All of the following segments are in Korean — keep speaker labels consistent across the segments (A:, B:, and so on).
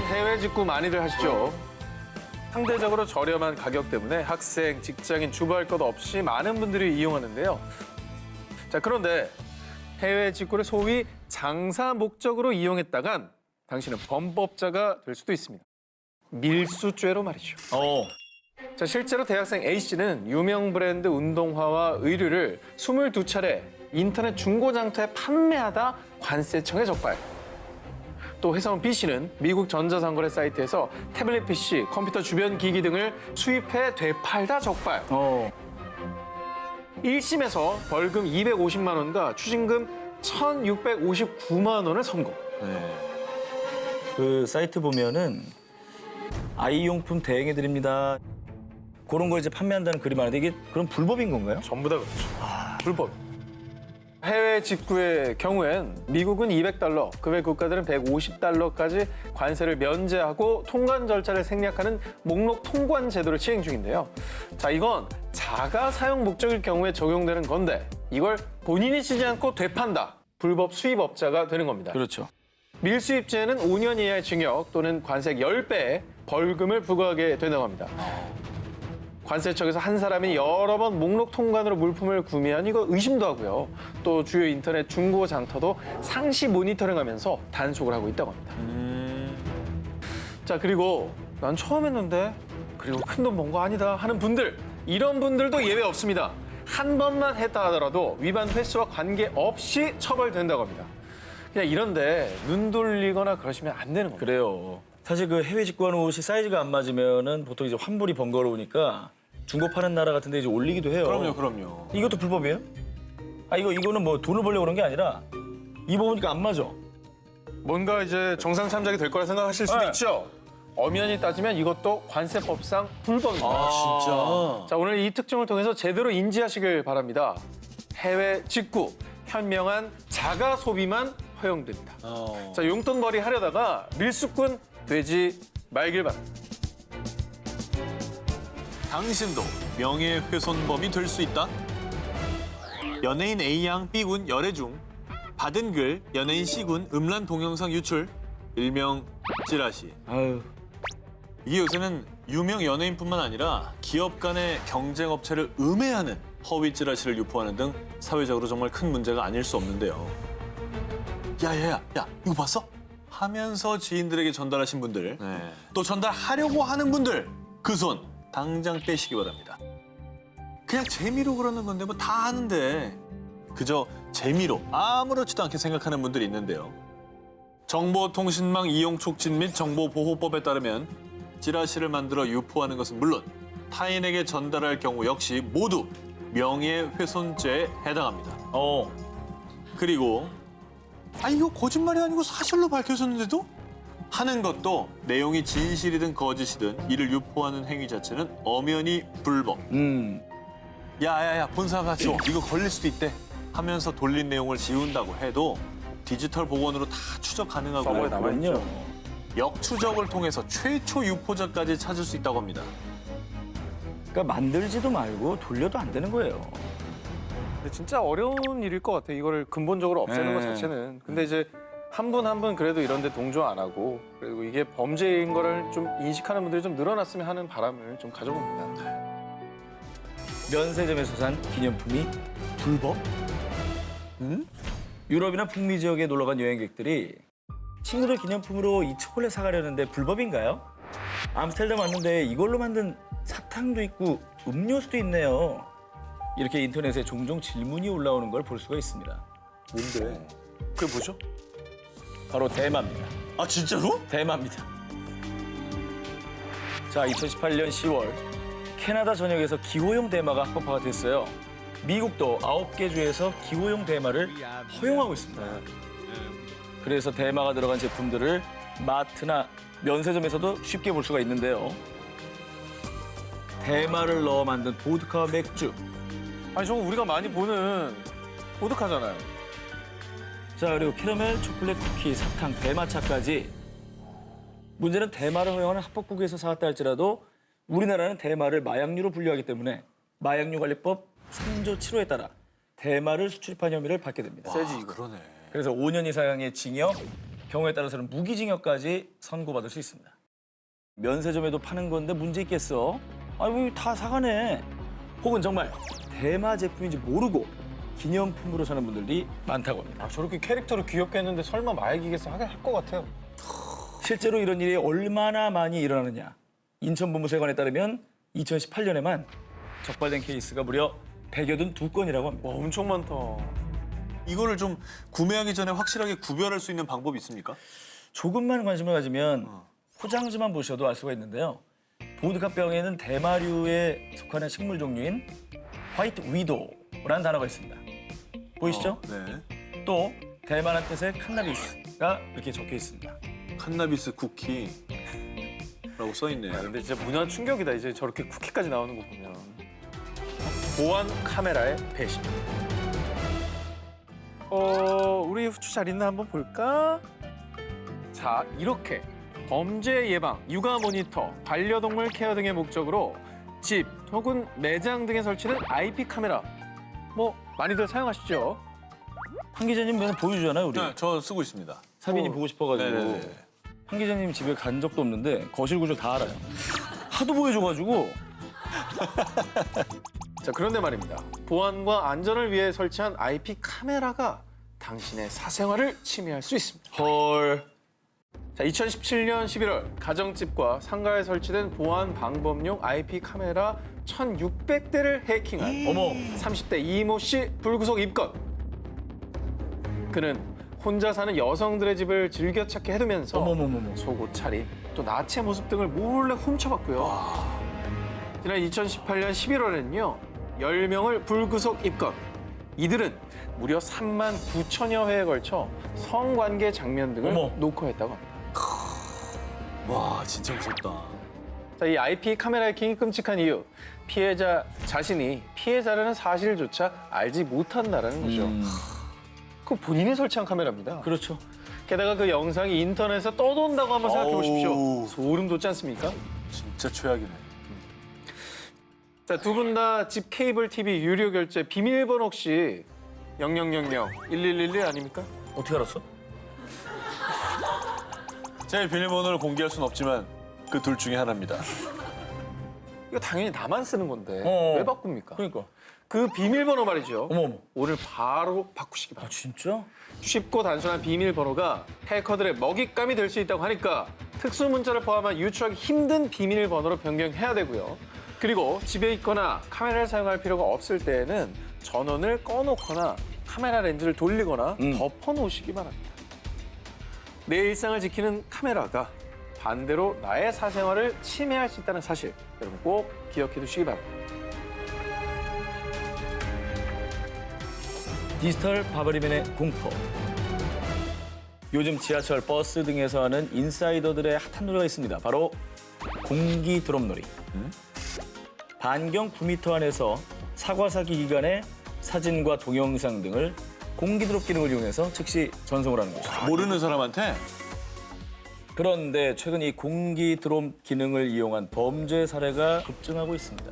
A: 해외 직구 많이들 하시죠. 상대적으로 저렴한 가격 때문에 학생, 직장인, 주부할 것 없이 많은 분들이 이용하는데요. 자, 그런데 해외 직구를 소위 장사 목적으로 이용했다간 당신은 범법자가 될 수도 있습니다. 밀수죄로 말이죠. 자, 실제로 대학생 A씨는 유명 브랜드 운동화와 의류를 22차례 인터넷 중고장터에 판매하다 관세청에 적발. 또 회사원 B씨는 미국 전자상거래 사이트에서 태블릿 PC, 컴퓨터 주변 기기 등을 수입해 되팔다 적발. 1심에서 벌금 250만 원과 추징금 1,659만 원을 선고.
B: 그 사이트 보면은 아이용품 대행해드립니다. 그런 거 이제 판매한다는 글이 많은데 이게 그럼 불법인 건가요?
A: 전부 다 그렇죠. 불법. 해외 직구의 경우엔 미국은 $200, 그 외 국가들은 $150까지 관세를 면제하고 통관 절차를 생략하는 목록 통관 제도를 시행 중인데요. 자, 이건 자가 사용 목적일 경우에 적용되는 건데 이걸 본인이 쓰지 않고 되판다. 불법 수입업자가 되는 겁니다.
B: 그렇죠.
A: 밀수입죄는 5년 이하의 징역 또는 관세 10배의 벌금을 부과하게 된다고 합니다. 관세청에서 한 사람이 여러 번 목록 통관으로 물품을 구매한 이거 의심도 하고요. 또 주요 인터넷 중고 장터도 상시 모니터링하면서 단속을 하고 있다고 합니다. 자, 그리고 난 처음 했는데 그리고 큰돈 번 거 아니다 하는 분들, 이런 분들도 예외 없습니다. 한 번만 했다 하더라도 위반 횟수와 관계없이 처벌된다고 합니다. 그냥 이런데 눈 돌리거나 그러시면 안 되는 겁니다.
B: 그래요. 사실 그 해외 직구하는 옷이 사이즈가 안 맞으면은 보통 이제 환불이 번거로우니까 중고 파는 나라 같은 데 이제 올리기도 해요.
C: 그럼요.
B: 이것도 불법이에요? 이거는 뭐 돈을 벌려고 그런 게 아니라 입어보니까 안 맞아.
A: 뭔가 이제 정상 참작이 될 거라 생각하실 수도
B: 네.
A: 있죠. 엄연히 따지면 이것도 관세법상 불법입니다.
C: 진짜?
A: 자, 오늘 이 특징을 통해서 제대로 인지하시길 바랍니다. 해외 직구, 현명한 자가 소비만 허용됩니다. 자, 용돈벌이 하려다가 밀수꾼 되지 말길 바랍니다.
C: 당신도 명예훼손범이 될 수 있다? 연예인 A양 B군 열애 중 받은 글 연예인 C군 음란 동영상 유출 일명 찌라시.
B: 아유,
C: 이게 요새는 유명 연예인뿐만 아니라 기업 간의 경쟁 업체를 음해하는 허위 찌라시를 유포하는 등 사회적으로 정말 큰 문제가 아닐 수 없는데요. 야, 이거 봤어? 하면서 지인들에게 전달하신 분들, 또 전달하려고 하는 분들, 그 손 당장 떼시기 바랍니다. 그냥 재미로 그러는 건데 뭐 다 하는데 그저 재미로 아무렇지도 않게 생각하는 분들이 있는데요. 정보통신망 이용 촉진 및 정보보호법에 따르면 찌라시를 만들어 유포하는 것은 물론 타인에게 전달할 경우 역시 모두 명예훼손죄에 해당합니다. 그리고 이거 거짓말이 아니고 사실로 밝혀졌는데도? 하는 것도 내용이 진실이든 거짓이든 이를 유포하는 행위 자체는 엄연히 불법. 야야야 본사가 줘 이거 걸릴 수도 있대 하면서 돌린 내용을 지운다고 해도 디지털 복원으로 다 추적 가능하고
A: 서버에 남아있죠.
C: 역추적을 통해서 최초 유포자까지 찾을 수 있다고 합니다.
B: 그러니까 만들지도 말고 돌려도 안 되는 거예요.
A: 근데 진짜 어려운 일일 것 같아요. 이거를 근본적으로 없애는 것 자체는. 근데 이제 한 분 한 분 그래도 이런 데 동조 안 하고 그리고 이게 범죄인 거를 좀 인식하는 분들이 좀 늘어났으면 하는 바람을 좀 가져봅니다.
B: 면세점에서 산 기념품이 불법? 유럽이나 북미 지역에 놀러 간 여행객들이 친구들 기념품으로 이 초콜릿 사가려는데 불법인가요? 암스테르담 왔는데 이걸로 만든 사탕도 있고 음료수도 있네요. 이렇게 인터넷에 종종 질문이 올라오는 걸 볼 수가 있습니다.
C: 뭔데? 그게 뭐죠?
B: 바로 대마입니다.
C: 아 진짜로?
B: 대마입니다. 자, 2018년 10월 캐나다 전역에서 기호용 대마가 합법화가 됐어요. 미국도 9개 주에서 기호용 대마를 허용하고 있습니다. 그래서 대마가 들어간 제품들을 마트나 면세점에서도 쉽게 볼 수가 있는데요. 대마를 넣어 만든 보드카와 맥주.
A: 아니, 저거 우리가 많이 보는 보드카잖아요.
B: 자, 그리고 캐러멜, 초콜릿, 쿠키, 사탕, 대마차까지. 문제는 대마를 허용하는 합법국에서 사왔다 할지라도 우리나라는 대마를 마약류로 분류하기 때문에 마약류관리법 3조 7호에 따라 대마를 수출입한 혐의를 받게 됩니다.
A: 세지 이거.
C: 그러네.
B: 그래서 5년 이상의 징역 경우에 따라서는 무기징역까지 선고받을 수 있습니다. 면세점에도 파는 건데 문제 있겠어? 아이고 다 사가네. 혹은 정말 대마 제품인지 모르고 기념품으로 사는 분들이 많다고 합니다.
A: 아, 저렇게 캐릭터를 귀엽게 했는데 설마 마약이겠어 하긴 할 것 같아요.
B: 실제로 이런 일이 얼마나 많이 일어나느냐. 인천본부세관에 따르면 2018년에만 적발된 케이스가 무려 182건이라고 합니다.
A: 와, 엄청 많다.
C: 이거를 좀 구매하기 전에 확실하게 구별할 수 있는 방법이 있습니까?
B: 조금만 관심을 가지면 포장지만 보셔도 알 수가 있는데요. 보드카병에는 대마류에 속하는 식물 종류인 화이트 위도우라는 단어가 있습니다. 보이시죠?
C: 네.
B: 또 대마란 뜻의 칸나비스가 이렇게 적혀 있습니다.
C: 칸나비스 쿠키라고 써 있네요.
A: 근데 진짜 문화 충격이다. 이제 저렇게 쿠키까지 나오는 거 보면. 보안 카메라의 배신. 우리 후추 잘 있나 한번 볼까? 자, 이렇게 범죄 예방, 육아 모니터, 반려동물 케어 등의 목적으로 집 혹은 매장 등에 설치는 IP 카메라. 뭐 많이들 사용하시죠?
B: 한 기자님 맨날 보여주잖아요, 우리.
C: 네, 저 쓰고 있습니다.
B: 사빈이 보고 싶어가지고.
C: 네네네.
B: 한 기자님 집에 간 적도 없는데 거실 구조 다 알아요. 하도 보여줘가지고.
A: 자, 그런데 말입니다. 보안과 안전을 위해 설치한 IP 카메라가 당신의 사생활을 침해할 수 있습니다.
B: 헐.
A: 자, 2017년 11월 가정집과 상가에 설치된 보안 방범용 IP 카메라 1,600대를 해킹한
B: 어머.
A: 30대 이모 씨 불구속 입건. 그는 혼자 사는 여성들의 집을 즐겨찾기 해두면서
B: 어머머머머.
A: 속옷 차림, 또 나체 모습 등을 몰래 훔쳐봤고요. 지난 2018년 11월에는요, 10명을 불구속 입건. 이들은 무려 3만 9천여 회에 걸쳐 성관계 장면 등을
B: 어머.
A: 녹화했다고 합니다.
C: 와, 진짜 무섭다.
A: 자, 이 IP 카메라 해킹이 끔찍한 이유, 피해자 자신이 피해자라는 사실조차 알지 못한다는 거죠. 그 본인이 설치한 카메라입니다.
B: 그렇죠.
A: 게다가 그 영상이 인터넷에 떠돈다고 한번 생각해 보십시오.
C: 어우.
A: 소름 돋지 않습니까?
C: 진짜 최악이네.
A: 자, 두 분 다 집 케이블 TV 유료 결제 비밀번호 혹시 0000 1111 아닙니까?
B: 어떻게 알았어?
C: 제 비밀번호를 공개할 수는 없지만 그 둘 중에 하나입니다.
A: 이거 당연히 나만 쓰는 건데
B: 어.
A: 왜 바꿉니까?
B: 그러니까.
A: 그 비밀번호 말이죠.
B: 어머머.
A: 오늘 바로 바꾸시기
B: 아,
A: 바랍니다.
B: 진짜?
A: 쉽고 단순한 비밀번호가 해커들의 먹잇감이 될 수 있다고 하니까 특수 문자를 포함한 유추하기 힘든 비밀번호로 변경해야 되고요. 그리고 집에 있거나 카메라를 사용할 필요가 없을 때에는 전원을 꺼놓거나 카메라 렌즈를 돌리거나 덮어놓으시기 바랍니다. 내 일상을 지키는 카메라가 반대로 나의 사생활을 침해할 수 있다는 사실 여러분 꼭 기억해 두시기 바랍니다.
B: 디지털 바버리맨의 공포. 요즘 지하철, 버스 등에서 하는 인사이더들의 핫한 놀이가 있습니다. 바로 공기 드롭놀이. 반경 9m 안에서 사과사기 기간에 사진과 동영상 등을 공기 드롭 기능을 이용해서 즉시 전송을 하는 것이죠.
C: 모르는 사람한테
B: 그런데 최근 이 공기 드롭 기능을 이용한 범죄 사례가 급증하고 있습니다.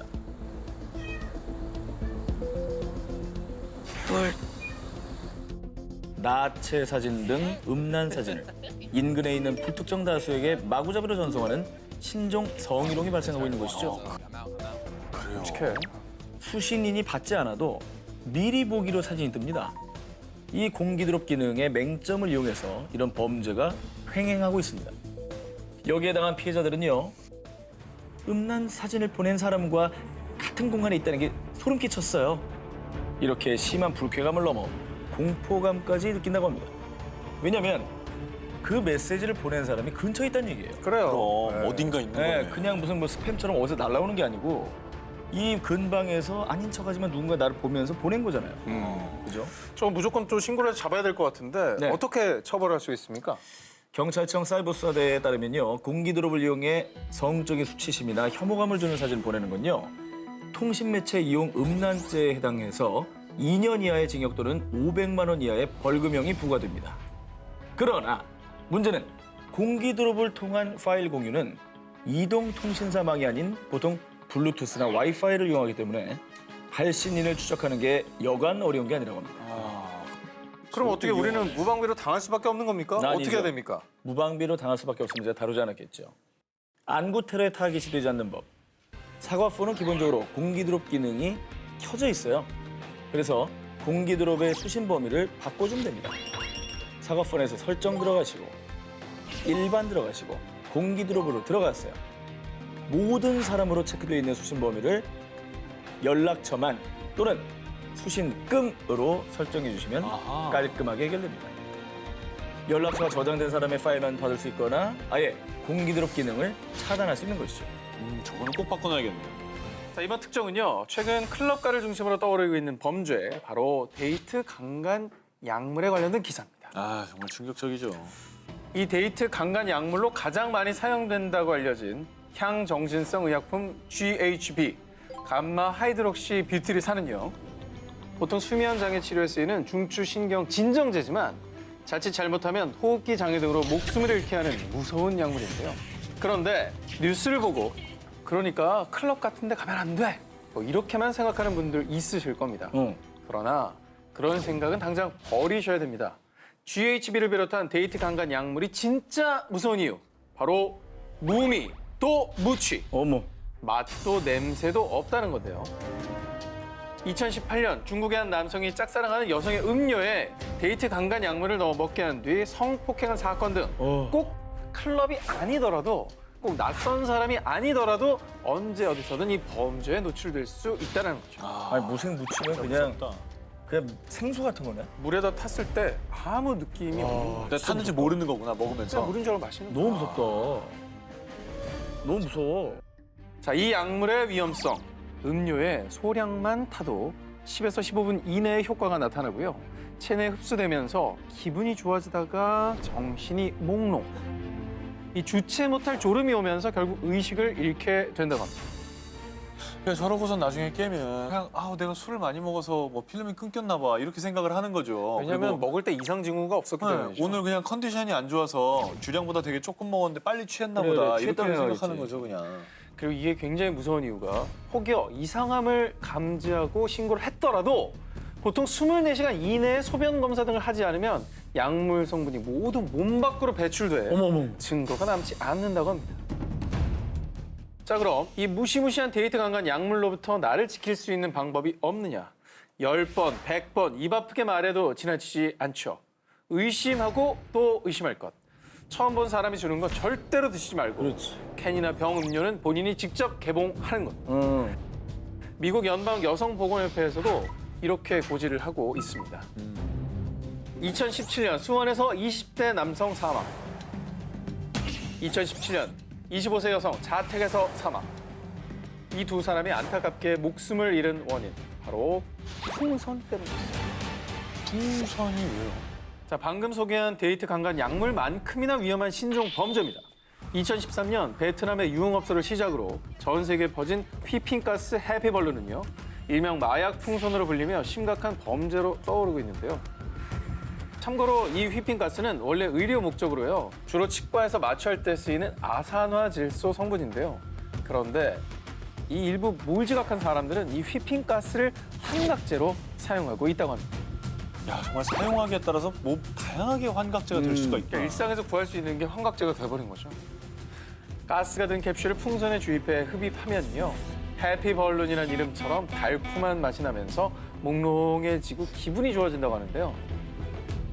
B: 나체 사진 등 음란 사진을 인근에 있는 불특정 다수에게 마구잡이로 전송하는 신종 성희롱이 발생하고 있는 것이죠.
A: 어떻게?
B: 수신인이 받지 않아도 미리 보기로 사진이 뜹니다. 이 공기 드롭 기능의 맹점을 이용해서 이런 범죄가 횡행하고 있습니다. 여기에 해당한 피해자들은요. 음란 사진을 보낸 사람과 같은 공간에 있다는 게 소름 끼쳤어요. 이렇게 심한 불쾌감을 넘어 공포감까지 느낀다고 합니다. 왜냐하면 그 메시지를 보낸 사람이 근처에 있다는 얘기예요.
A: 그래요.
C: 그럼 어딘가 있는
B: 네,
C: 거네.
B: 그냥 무슨 뭐 스팸처럼 어디서 날라오는 게 아니고 이 근방에서 아닌 척하지만 누군가 나를 보면서 보낸 거잖아요. 그죠?
A: 저 무조건 또 신고를 해서 잡아야 될 것 같은데
B: 네.
A: 어떻게 처벌할 수 있습니까?
B: 경찰청 사이버수사대에 따르면요. 공기 드롭을 이용해 성적인 수치심이나 혐오감을 주는 사진을 보내는 건요. 통신매체 이용 음란죄에 해당해서 2년 이하의 징역 또는 500만 원 이하의 벌금형이 부과됩니다. 그러나 문제는 공기 드롭을 통한 파일 공유는 이동 통신사망이 아닌 보통 블루투스나 와이파이를 이용하기 때문에 발신인을 추적하는 게 여간 어려운 게 아니라고 합니다.
A: 그럼 어떻게 우리는 무방비로 당할 수밖에 없는 겁니까?
B: 아니죠.
A: 어떻게 해야 됩니까?
B: 무방비로 당할 수밖에 없으면 제가 다루지 않았겠죠. 안구 테러에 타깃이 되지 않는 법. 사과폰은 기본적으로 공기 드롭 기능이 켜져 있어요. 그래서 공기 드롭의 수신 범위를 바꿔주면 됩니다. 사과폰에서 설정 들어가시고 일반 들어가시고 공기 드롭으로 들어갔어요. 모든 사람으로 체크되어 있는 수신 범위를 연락처만 또는 수신금으로 설정해 주시면
C: 아하.
B: 깔끔하게 해결됩니다. 연락처가 저장된 사람의 파일만 받을 수 있거나 아예 공기 드롭 기능을 차단할 수 있는 것이죠.
C: 저거는 꼭 바꿔놔야겠네요.
A: 자, 이번 특종은요. 최근 클럽가를 중심으로 떠오르고 있는 범죄, 바로 데이트 강간 약물에 관련된 기사입니다.
C: 아, 정말 충격적이죠.
A: 이 데이트 강간 약물로 가장 많이 사용된다고 알려진 향정신성 의약품 GHB, 감마 하이드록시 뷰티리산은요. 보통 수면 장애 치료에 쓰이는 중추신경 진정제지만 자칫 잘못하면 호흡기 장애 등으로 목숨을 잃게 하는 무서운 약물인데요. 그런데 뉴스를 보고 그러니까 클럽 같은 데 가면 안 돼. 뭐 이렇게만 생각하는 분들 있으실 겁니다. 그러나 그런 생각은 당장 버리셔야 됩니다. GHB를 비롯한 데이트 강간 약물이 진짜 무서운 이유. 바로 무미 또 무취.
B: 어머.
A: 맛도 냄새도 없다는 건데요. 2018년 중국의 한 남성이 짝사랑하는 여성의 음료에 데이트 강간 약물을 넣어 먹게 한 뒤 성폭행한 사건 등 꼭 클럽이 아니더라도 꼭 낯선 사람이 아니더라도 언제 어디서든 이 범죄에 노출될 수 있다는 거죠.
B: 아니 무생 무치면 그냥 생수 같은 거네.
A: 물에다 탔을 때 아무 느낌이 없는
C: 내가 탔는지 모르는 거구나, 먹으면서.
A: 그냥 물인 줄 알고 마시는 거야.
B: 너무 무섭다. 너무 무서워.
A: 자, 이 약물의 위험성. 음료에 소량만 타도 10에서 15분 이내에 효과가 나타나고요. 체내에 흡수되면서 기분이 좋아지다가 정신이 몽롱. 이 주체 못할 졸음이 오면서 결국 의식을 잃게 된다고 합니다.
C: 그냥 저러고선 나중에 깨면 그냥 내가 술을 많이 먹어서 뭐 필름이 끊겼나 봐 이렇게 생각을 하는 거죠.
A: 왜냐하면
C: 그리고
A: 먹을 때 이상 징후가 없었기
C: 네,
A: 때문이죠.
C: 오늘 그냥 컨디션이 안 좋아서 주량보다 되게 조금 먹었는데 빨리 취했나
B: 그래,
C: 보다
B: 그래,
C: 이렇게
B: 취했다고
C: 생각하는
B: 해야지.
C: 거죠, 그냥.
A: 그리고 이게 굉장히 무서운 이유가 혹여 이상함을 감지하고 신고를 했더라도 보통 24시간 이내에 소변 검사 등을 하지 않으면 약물 성분이 모두 몸 밖으로 배출돼
B: 어머머.
A: 증거가 남지 않는다고 합니다. 자, 그럼 이 무시무시한 데이트 강간 약물로부터 나를 지킬 수 있는 방법이 없느냐? 10번, 100번 입 아프게 말해도 지나치지 않죠. 의심하고 또 의심할 것. 처음 본 사람이 주는 건 절대로 드시지 말고
B: 그렇지.
A: 캔이나 병 음료는 본인이 직접 개봉하는 것. 미국 연방 여성보건협회에서도 이렇게 고지를 하고 있습니다. 2017년 수원에서 20대 남성 사망. 2017년 25세 여성 자택에서 사망. 이 두 사람이 안타깝게 목숨을 잃은 원인. 바로 풍선 때문이었어요.
C: 풍선이 왜요?
A: 자, 방금 소개한 데이트 강간 약물만큼이나 위험한 신종 범죄입니다. 2013년 베트남의 유흥업소를 시작으로 전 세계에 퍼진 휘핑가스 해피벌룬은요. 일명 마약 풍선으로 불리며 심각한 범죄로 떠오르고 있는데요. 참고로 이 휘핑가스는 원래 의료 목적으로요. 주로 치과에서 마취할 때 쓰이는 아산화질소 성분인데요. 그런데 이 일부 몰지각한 사람들은 이 휘핑가스를 환각제로 사용하고 있다고 합니다.
C: 야, 정말 사용하기에 따라서 뭐 다양하게 환각제가 될 수가 있다.
A: 그러니까 일상에서 구할 수 있는 게 환각제가 돼버린 거죠. 가스가 든 캡슐을 풍선에 주입해 흡입하면요. 해피벌룬이라는 이름처럼 달콤한 맛이 나면서 몽롱해지고 기분이 좋아진다고 하는데요.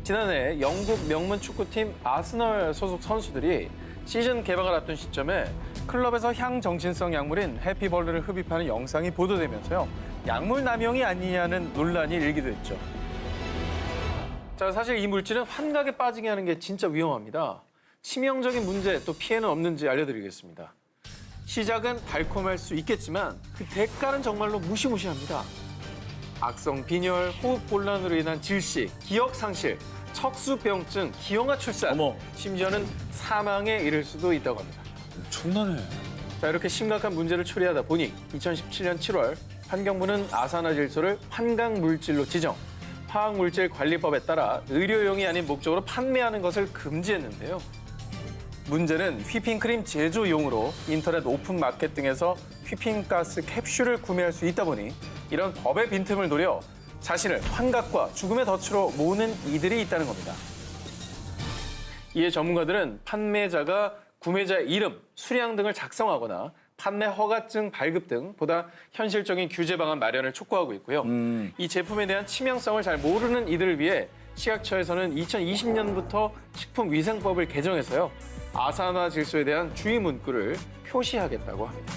A: 지난해 영국 명문 축구팀 아스널 소속 선수들이 시즌 개막을 앞둔 시점에 클럽에서 향정신성 약물인 해피벌룬을 흡입하는 영상이 보도되면서요. 약물 남용이 아니냐는 논란이 일기도 했죠. 자, 사실 이 물질은 환각에 빠지게 하는 게 진짜 위험합니다. 치명적인 문제 또 피해는 없는지 알려드리겠습니다. 시작은 달콤할 수 있겠지만 그 대가는 정말로 무시무시합니다. 악성 빈혈, 호흡 곤란으로 인한 질식, 기억 상실, 척수병증, 기형아 출산,
B: 어머.
A: 심지어는 사망에 이를 수도 있다고 합니다.
C: 엄청나네.
A: 자, 이렇게 심각한 문제를 초래하다 보니 2017년 7월 환경부는 아산화질소를 환각물질로 지정, 화학물질관리법에 따라 의료용이 아닌 목적으로 판매하는 것을 금지했는데요. 문제는 휘핑크림 제조용으로 인터넷 오픈마켓 등에서 휘핑가스 캡슐을 구매할 수 있다 보니 이런 법의 빈틈을 노려 자신을 환각과 죽음의 덫으로 모으는 이들이 있다는 겁니다. 이에 전문가들은 판매자가 구매자의 이름, 수량 등을 작성하거나 판매 허가증 발급 등 보다 현실적인 규제 방안 마련을 촉구하고 있고요. 이 제품에 대한 치명성을 잘 모르는 이들을 위해 식약처에서는 2020년부터 식품위생법을 개정해서요. 아산화 질소에 대한 주의 문구를 표시하겠다고 합니다.